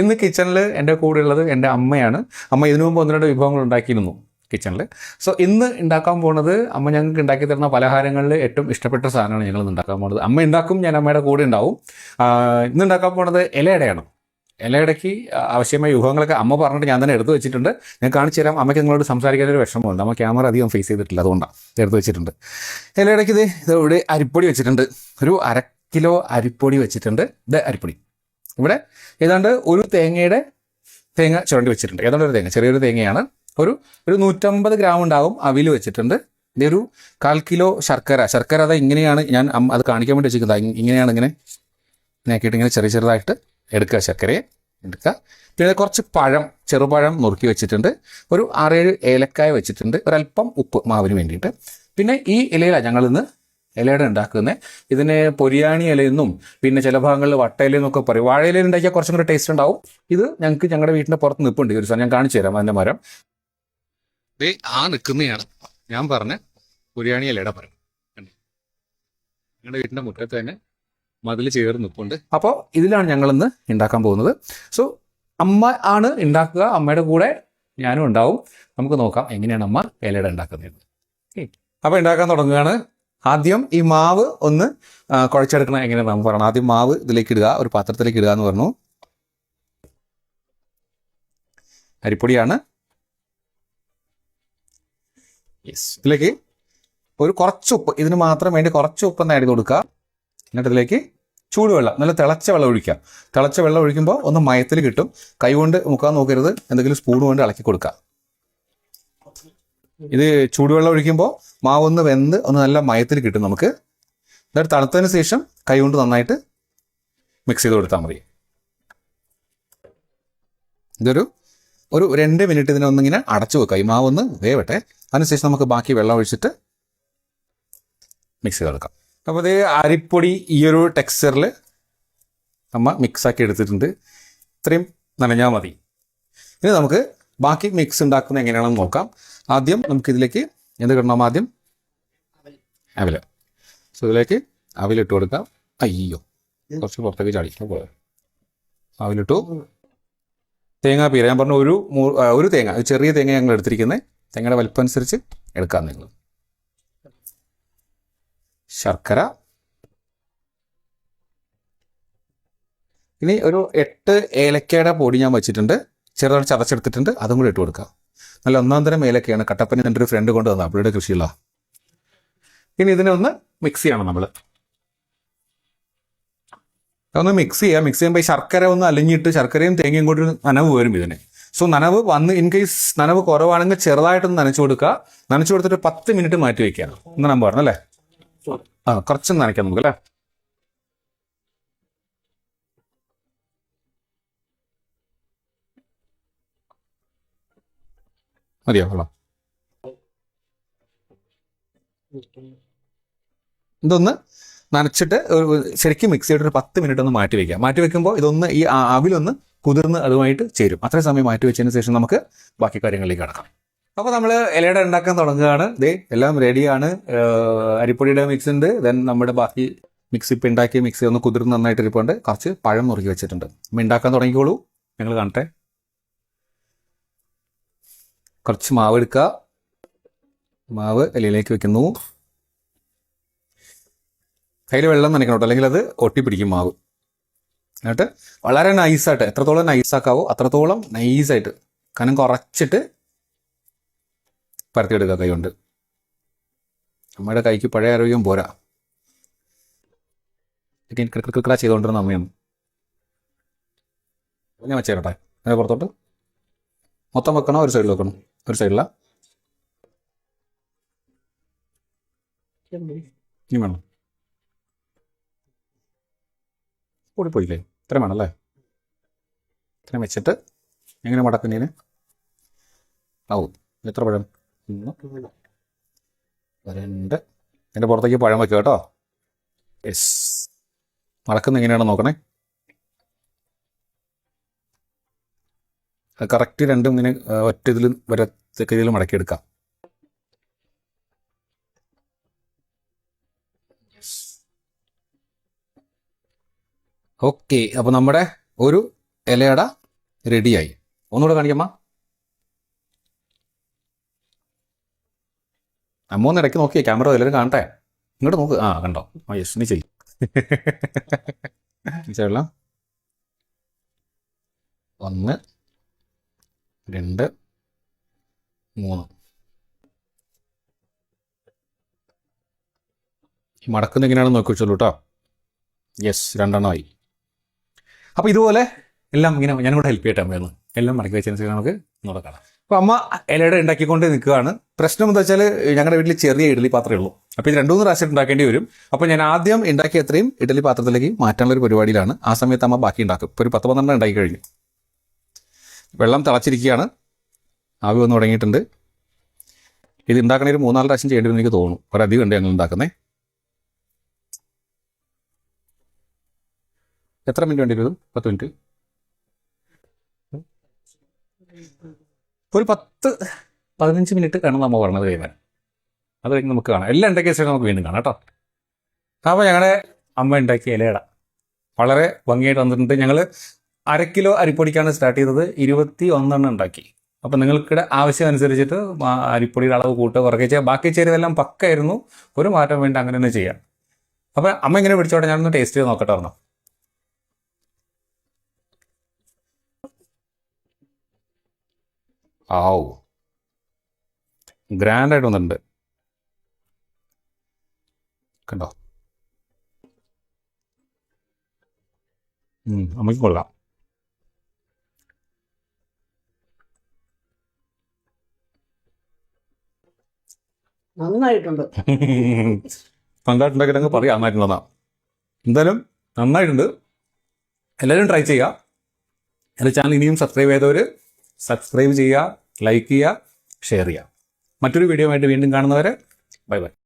ഇന്ന് കിച്ചണിൽ എൻ്റെ കൂടെ ഉള്ളത് എൻ്റെ അമ്മയാണ്. അമ്മ ഇതിനു മുമ്പ് 1-2 വിഭവങ്ങൾ ഉണ്ടാക്കിയിരുന്നു കിച്ചണിൽ. സോ ഇന്ന് ഉണ്ടാക്കാൻ പോകുന്നത് അമ്മ ഞങ്ങൾക്ക് ഉണ്ടാക്കി തരുന്ന പലഹാരങ്ങളിൽ ഏറ്റവും ഇഷ്ടപ്പെട്ട സാധനമാണ് ഞങ്ങൾ ഉണ്ടാക്കാൻ പോകുന്നത്. അമ്മ ഉണ്ടാക്കും, ഞാൻ അമ്മയുടെ കൂടെ ഉണ്ടാവും. ഇന്ന് ഉണ്ടാക്കാൻ പോകുന്നത് ഇലയടയാണ്. ഇലയടയ്ക്ക് ആവശ്യമായ വിഭവങ്ങളൊക്കെ അമ്മ പറഞ്ഞിട്ട് ഞാൻ തന്നെ എടുത്തു വെച്ചിട്ടുണ്ട്. ഞാൻ കാണിച്ചു തരാം. അമ്മയ്ക്ക് നിങ്ങളോട് സംസാരിക്കാനൊരു വിഷമമുണ്ട്. അമ്മ ക്യാമറ അധികം ഫേസ് ചെയ്തിട്ടില്ല, അതുകൊണ്ടാണ് എടുത്തു വെച്ചിട്ടുണ്ട്. ഇലയടയ്ക്ക് ഇവിടെ അരിപ്പൊടി വെച്ചിട്ടുണ്ട്. ഒരു 1/2 കിലോ അരിപ്പൊടി വെച്ചിട്ടുണ്ട്. ഇത് അരിപ്പൊടി. ഇവിടെ ഏതാണ്ട് ഒരു തേങ്ങ ചുരണ്ടി വെച്ചിട്ടുണ്ട്. ഏതാണ്ട് ഒരു തേങ്ങ, ചെറിയൊരു തേങ്ങയാണ്. ഒരു 150 ഗ്രാം ഉണ്ടാവും. അവിൽ വെച്ചിട്ടുണ്ട്. ഇതൊരു 1/4 കിലോ ശർക്കര അത് ഇങ്ങനെയാണ് ഞാൻ അത് കാണിക്കാൻ വേണ്ടി വെച്ചിരിക്കുന്നത്. ഇങ്ങനെയാണ് ഇങ്ങനെ ആക്കിയിട്ട് ഇങ്ങനെ ചെറുതായിട്ട് എടുക്കുക. ശർക്കരയെ എടുക്കുക. പിന്നെ കുറച്ച് ചെറുപഴം നുറുക്കി വെച്ചിട്ടുണ്ട്. ഒരു 6-7 ഏലക്കായ വെച്ചിട്ടുണ്ട്. ഒരല്പം ഉപ്പ് മാവിന് വേണ്ടിയിട്ട്. പിന്നെ ഈ ഇലയിലാണ് ഞങ്ങളിന്ന് ഇലയട ഉണ്ടാക്കുന്നത്. ഇതിന് പൊരിയാണി ഇലയെന്നും പിന്നെ ചില ഭാഗങ്ങളിൽ വട്ട ഇലയെന്നൊക്കെ പറയും. വാഴയിലയിൽ ഉണ്ടാക്കിയാൽ കുറച്ചും കൂടെ ടേസ്റ്റ് ഉണ്ടാവും. ഇത് ഞങ്ങൾക്ക് ഞങ്ങളുടെ വീടിൻ്റെ പുറത്ത് നിൽപ്പുണ്ട്. ഒരു സാധനം ഞാൻ കാണിച്ചു തരാം. അതിൻ്റെ മരം നിൽക്കുന്നതാണ് ഞാൻ പറഞ്ഞ പൊരിയാണി ഇലയുടെ മരം. ഞങ്ങളുടെ വീടിൻ്റെ മുറ്റത്ത് തന്നെ മതിൽ ചേർന്ന് നിൽപ്പുണ്ട്. അപ്പോൾ ഇതിലാണ് ഞങ്ങളിന്ന് ഉണ്ടാക്കാൻ പോകുന്നത്. സോ അമ്മ ആണ് ഉണ്ടാക്കുക. അമ്മയുടെ കൂടെ ഞാനും ഉണ്ടാവും. നമുക്ക് നോക്കാം എങ്ങനെയാണ് അമ്മ ഇലയട ഉണ്ടാക്കുന്നത്. അപ്പോൾ ഉണ്ടാക്കാൻ തുടങ്ങുകയാണ്. ആദ്യം ഈ മാവ് ഒന്ന് കുഴച്ചെടുക്കണം. എങ്ങനെയാണ് നമുക്ക് പറയണം. ആദ്യം മാവ് ഇതിലേക്ക് ഇടുക, ഒരു പാത്രത്തിലേക്ക് ഇടുക എന്ന് പറഞ്ഞു. അരിപ്പൊടിയാണ്. ഇതിലേക്ക് കുറച്ച് ഉപ്പ്, ഇതിന് മാത്രം വേണ്ടി കുറച്ച് ഉപ്പ് ഒന്ന് ആഡ് ചെയ്ത് കൊടുക്കുക. എന്നിട്ട് ഇതിലേക്ക് ചൂടുവെള്ളം, നല്ല തിളച്ച വെള്ളം ഒഴിക്കുക. തിളച്ച വെള്ളം ഒഴിക്കുമ്പോൾ ഒന്ന് മയത്തിൽ കിട്ടും. കൈ കൊണ്ട് മുക്കാൻ നോക്കരുത്, എന്തെങ്കിലും സ്പൂൺ കൊണ്ട് ഇളക്കി കൊടുക്കുക. ഇത് ചൂടുവെള്ളം ഒഴിക്കുമ്പോൾ മാവൊന്ന് വെന്ത് ഒന്ന് നല്ല മയത്തിൽ കിട്ടും നമുക്ക്. എന്നിട്ട് തണുത്തതിന് ശേഷം കൈ കൊണ്ട് നന്നായിട്ട് മിക്സ് ചെയ്ത് കൊടുത്താൽ മതി. ഇതൊരു 2 മിനിറ്റ് ഇതിനൊന്നിങ്ങനെ അടച്ചു വെക്കുക. ഈ മാവൊന്ന് വേവട്ടെ. അതിനുശേഷം നമുക്ക് ബാക്കി വെള്ളം ഒഴിച്ചിട്ട് മിക്സ് ചെയ്തെടുക്കാം. അപ്പോൾ ഇത് അരിപ്പൊടി ഈ ഒരു ടെക്സ്ചറിൽ അമ്മ മിക്സാക്കി എടുത്തിട്ടുണ്ട്. ഇത്രയും നനഞ്ഞാൽ മതി. ഇനി നമുക്ക് ബാക്കി മിക്സ് ഉണ്ടാക്കുന്നത് എങ്ങനെയാണെന്ന് നോക്കാം. ആദ്യം നമുക്കിതിലേക്ക് എന്ത് കിട്ടണം? ആദ്യം അവിൽ. സോ ഇതിലേക്ക് അവിലിട്ട് കൊടുക്കാം. അയ്യോ, കുറച്ച് പുറത്തേക്ക് ചാടി. അവിലിട്ടു. തേങ്ങാപ്പീര ഞാൻ പറഞ്ഞു ഒരു തേങ്ങ, ചെറിയ തേങ്ങ ഞങ്ങൾ എടുത്തിരിക്കുന്നത്. തേങ്ങയുടെ വലിപ്പം അനുസരിച്ച് എടുക്കാം നിങ്ങൾ. ശർക്കര. ഇനി ഒരു 8 ഏലക്കയുടെ പൊടി ഞാൻ വെച്ചിട്ടുണ്ട്. ചെറുതായിട്ട് ചതച്ചെടുത്തിട്ടുണ്ട്. അതും കൂടി ഇട്ട് കൊടുക്കാം. നല്ല 1-ാം തരം ഏലക്കയാണ്. കട്ടപ്പന എൻ്റെ ഒരു ഫ്രണ്ട് കൊണ്ട് തന്ന അവളുടെ കൃഷിയുള്ള. ഇനി ഇതിനെ ഒന്ന് മിക്സ് ചെയ്യണം. നമ്മൾ ഒന്ന് മിക്സ് ചെയ്യുമ്പോൾ ഈ ശർക്കര ഒന്ന് അലിഞ്ഞിട്ട് ശർക്കരയും തേങ്ങയും കൂടി നനവ് വരും ഇതിന്. സോ നനവ് വന്ന് ഇൻ കേസ് നനവ് കുറവാണെങ്കിൽ ചെറുതായിട്ടൊന്ന് നനച്ചു കൊടുക്കുക. നനച്ചു കൊടുത്തിട്ട് 10 മിനിറ്റ് മാറ്റി വയ്ക്കുക എന്ന് നമ്മൾ പറഞ്ഞു അല്ലേ? കുറച്ചൊന്ന് നനയ്ക്കാം നമുക്ക് അല്ലേ? മതിയോ വെള്ളം? ഇതൊന്ന് നനച്ചിട്ട് ശരിക്കും മിക്സ് ചെയ്തിട്ട് ഒരു 10 മിനിറ്റ് ഒന്ന് മാറ്റി വയ്ക്കുക. മാറ്റി വെക്കുമ്പോൾ ഇതൊന്ന് ഈ അവിലൊന്ന് കുതിർന്ന് അതുമായിട്ട് ചേരും. അത്രയും സമയം മാറ്റി വെച്ചതിന് ശേഷം നമുക്ക് ബാക്കി കാര്യങ്ങളിലേക്ക് കടക്കാം. അപ്പോൾ നമ്മൾ ഇലയട ഉണ്ടാക്കാൻ തുടങ്ങുകയാണ്. എല്ലാം റെഡിയാണ്. അരിപ്പൊടിയുടെ മിക്സ് ഉണ്ട്. ദെൻ നമ്മുടെ ബാക്കി ഇപ്പം ഉണ്ടാക്കിയ മിക്സ് ഒന്ന് കുതിർന്ന് നന്നായിട്ട് ഇരിപ്പുണ്ട്. കുറച്ച് പഴം നുറുക്കി വെച്ചിട്ടുണ്ട്. ഉണ്ടാക്കാൻ തുടങ്ങിക്കോളൂ, ഞങ്ങൾ കാണട്ടെ. കുറച്ച് മാവ് എടുക്കുക. മാവ് ഇലയിലേക്ക് വെക്കുന്നു. കയ്യിൽ വെള്ളം നനയ്ക്കണം കേട്ടോ, അല്ലെങ്കിൽ അത് ഒട്ടിപ്പിടിക്കും മാവ്. എന്നിട്ട് വളരെ നൈസായിട്ട്, എത്രത്തോളം നൈസാക്കാവോ അത്രത്തോളം നൈസായിട്ട് കനം കുറച്ചിട്ട് പരത്തിയെടുക്കുക കൈ കൊണ്ട്. നമ്മുടെ കൈക്ക് പഴയ ആരോഗ്യം പോരാ. ക്രിക്കറ ചെയ്തുകൊണ്ടിരുന്ന അമ്മയാണ്. ഞാൻ വെച്ചേരട്ടെ. അതിന് പുറത്തോട്ട് മൊത്തം വെക്കണോ ഒരു സൈഡിൽ വെക്കണം? ഒരു സൈഡില ഇനി വേണം. കൂടിപ്പോയില്ലേ? ഇത്രയും വേണമല്ലേ? ഇത്രയും വെച്ചിട്ട് എങ്ങനെ മടക്കുന്നതിന് ആവും. എത്ര പഴം? 1, 2. അതിൻ്റെ പുറത്തേക്ക് പഴം വയ്ക്കുക കേട്ടോ. യെസ്. മടക്കുന്ന എങ്ങനെയാണെന്ന് നോക്കണേ. കറക്റ്റ് രണ്ടും ഇങ്ങനെ ഒറ്റ ഇതിൽ വരത്തക്ക ഇതിൽ മടക്കിയെടുക്കാം. ഓക്കെ. അപ്പോൾ നമ്മുടെ ഒരു ഇലയട റെഡിയായി. ഒന്നുകൂടെ കാണിക്കമ്മ. അമ്മ ഒന്ന് ഇടയ്ക്ക് നോക്കിയേ, ക്യാമറ എല്ലാവരും കാണട്ടെ. ഇങ്ങോട്ട് നോക്ക്. ആ കണ്ടോ? ആ യെസ്, നീ ചെയ്യും. വെള്ളം 1 2 3. ഈ മടക്കുന്ന എങ്ങനെയാണെന്ന് നോക്കി വെച്ചോളൂ കേട്ടോ. യെസ്, 2 എണ്ണമായി. അപ്പോൾ ഇതുപോലെ എല്ലാം ഇങ്ങനെ ഞാൻ കൂടെ ഹെൽപ്പ് ചെയ്യട്ടെ അമ്മയൊന്ന്. എല്ലാം മടക്കി വെച്ചതിന് നമുക്ക് ഒന്നുകൂടെ കാണാം. അപ്പോൾ അമ്മ ഇലയുടെ ഉണ്ടാക്കിക്കൊണ്ട് നിൽക്കുകയാണ്. പ്രശ്നം എന്താ വെച്ചാൽ ഞങ്ങളുടെ വീട്ടിൽ ചെറിയ ഇഡ്ഡലി പാത്രമേ ഉള്ളൂ. അപ്പോൾ ഇത് 2-3 പ്രാവശ്യം ഉണ്ടാക്കേണ്ടി വരും. അപ്പോൾ ഞാൻ ആദ്യം ഉണ്ടാക്കിയ അത്രയും ഇഡ്ഡലി പാത്രത്തിലേക്ക് മാറ്റാനുള്ള ഒരു പരിപാടിയിലാണ്. ആ സമയത്ത് അമ്മ ബാക്കി ഉണ്ടാക്കും. ഇപ്പോൾ ഒരു 10-12 ഉണ്ടാക്കി കഴിഞ്ഞു. വെള്ളം തിളച്ചിരിക്കുകയാണ്. ആവി വന്ന് തുടങ്ങിയിട്ടുണ്ട്. ഇത് ഉണ്ടാക്കണ ഒരു 3-4 പ്രാവശ്യം ചെയ്യേണ്ടി വരും എനിക്ക് തോന്നുന്നു. ഒരധികം ഉണ്ട് ഞങ്ങൾ ഉണ്ടാക്കുന്നത്. എത്ര മിനിറ്റ് വേണ്ടി വരും? 10 മിനിറ്റ്. ഇപ്പോൾ ഒരു 10-15 മിനിറ്റ് കാണും നമ്മൾ പറഞ്ഞത് കഴിയാൻ. അത് കഴിഞ്ഞ് നമുക്ക് കാണാം. എല്ലാം ഉണ്ടാക്കിയ ശേഷം നമുക്ക് വീണ്ടും കാണാം കേട്ടോ. അപ്പോൾ ഞങ്ങളുടെ അമ്മ ഉണ്ടാക്കിയ ഇലയട വളരെ ഭംഗിയായിട്ട് വന്നിട്ടുണ്ട്. ഞങ്ങൾ 1/2 കിലോ അരിപ്പൊടിക്കാണ് സ്റ്റാർട്ട് ചെയ്തത്. 21 എണ്ണം ഉണ്ടാക്കി. അപ്പോൾ നിങ്ങൾക്കിടെ ആവശ്യം അനുസരിച്ചിട്ട് അരിപ്പൊടിയുടെ അളവ് കൂട്ടുക കുറയ്ക്കുക ചെയ്യുക. ബാക്കി ചേരുവെല്ലാം പക്കായിരുന്നു. ഒരു മാറ്റം വേണ്ടി അങ്ങനെ തന്നെ ചെയ്യാം. അപ്പോൾ അമ്മ ഇങ്ങനെ പിടിച്ചോട്ടെ, ഞാനൊന്ന് ടേസ്റ്റ് ചെയ്ത് നോക്കട്ടെ പറഞ്ഞോ. ആവൂ, ഗ്രാൻഡായിട്ട് വന്നിട്ടുണ്ട്. കണ്ടോ? അമ്മയ്ക്ക് കൊള്ളാം. നന്നായിട്ടുണ്ട്. നന്നായിട്ടുണ്ടാക്കിയിട്ട് പറയാം നന്നായിട്ടുള്ളതാ. എന്തായാലും നന്നായിട്ടുണ്ട്. എല്ലാവരും ട്രൈ ചെയ്യുക. എൻ്റെ ചാനൽ ഇനിയും സബ്സ്ക്രൈബ് ചെയ്തവർ സബ്സ്ക്രൈബ് ചെയ്യുക, ലൈക്ക് ചെയ്യുക, ഷെയർ ചെയ്യുക. മറ്റൊരു വീഡിയോ ആയിട്ട് വീണ്ടും കാണുന്നവരെ ബൈ ബൈ.